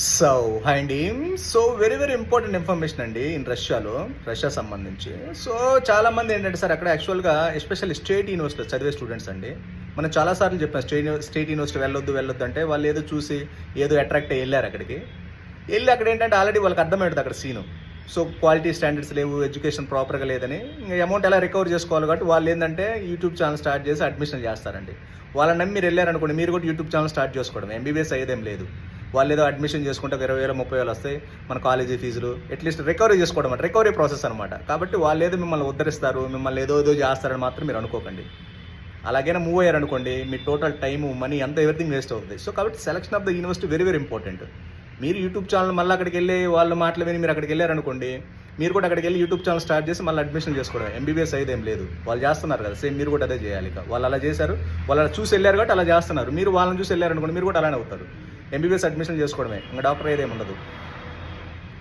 So hi అండి. So very very important information అండి Russia సంబంధించి. సో చాలా మంది ఏంటంటే సార్ అక్కడ యాక్చువల్గా ఎస్పెషల్లీ స్టేట్ యూనివర్సిటీ చదివే స్టూడెంట్స్ అండి. మనం చాలాసార్లు చెప్పాం స్టేట్ యూనివర్సిటీ వెళ్ళొద్దు అంటే వాళ్ళు ఏదో చూసి ఏదో అట్రాక్ట్ అయ్యి వెళ్ళారు అక్కడికి. వెళ్ళి అక్కడ ఏంటంటే ఆల్రెడీ వాళ్ళకి అర్థమవుతుంది అక్కడ సీను. సో క్వాలిటీ స్టాండర్డ్స్ లేవు, ఎడ్యుకేషన్ ప్రాపర్గా లేదని ఇంకా అమౌంట్ ఎలా రికవర్ చేసుకోవాలి కాబట్టి వాళ్ళు ఏంటంటే యూట్యూబ్ ఛానల్ స్టార్ట్ చేసి అడ్మిషన్ చేస్తారండి. వాళ్ళని నమ్మి మీరు వెళ్ళారనుకోండి, మీరు కూడా యూట్యూబ్ ఛానల్ స్టార్ట్ చేసుకోవడం, ఎంబీబీఎస్ అయ్యేదేం లేదు. వాళ్ళు ఏదో అడ్మిషన్ చేసుకుంటే 20,000 30,000 వస్తాయి, మన కాలేజీ ఫీజులు అట్లీస్ట్ రికవరీ చేసుకోవడం అంటే రికవరీ ప్రాసెస్ అనమాట. కాబట్టి వాళ్ళు ఏదో మిమ్మల్ని ఉద్ధరిస్తారు, మిమ్మల్ని ఏదో చేస్తారని మాత్రం మీరు అనుకోకండి. అలాగైనా మూవ్ అయ్యారనుకోండి, మీ టోటల్ టైము మనీ అంతా ఎవ్రీథింగ్ వేస్ట్ అవుతుంది. సో కాబట్టి selection of the university very very important. మీరు యూట్యూబ్ ఛానల్ మళ్ళీ అక్కడికి వెళ్ళి వాళ్ళ మాటలు విని మీరు అక్కడికి వెళ్ళారనుకోండి, మీరు కూడా అక్కడికి వెళ్ళి యూట్యూబ్ ఛానల్ స్టార్ట్ చేసి మళ్ళీ అడ్మిషన్ చేసుకోవడం. ఎంబీబీఎస్ అయ్యేదేం లేదు. వాళ్ళు చేస్తున్నారు కదా, సేమ్ మీరు కూడా అదే చేయాలి. వాళ్ళు అలా చేశారు, వాళ్ళు అలా చూసి వెళ్ళారు కాబట్టి అలా చేస్తున్నారు. మీరు వాళ్ళని చూసి వెళ్ళారనుకోండి, మీరు కూడా అలానే అవుతారు. ఎంబీబీఎస్ అడ్మిషన్ చేసుకోవడమే, ఇంకా డాక్టర్ అయ్యేదేం ఉండదు.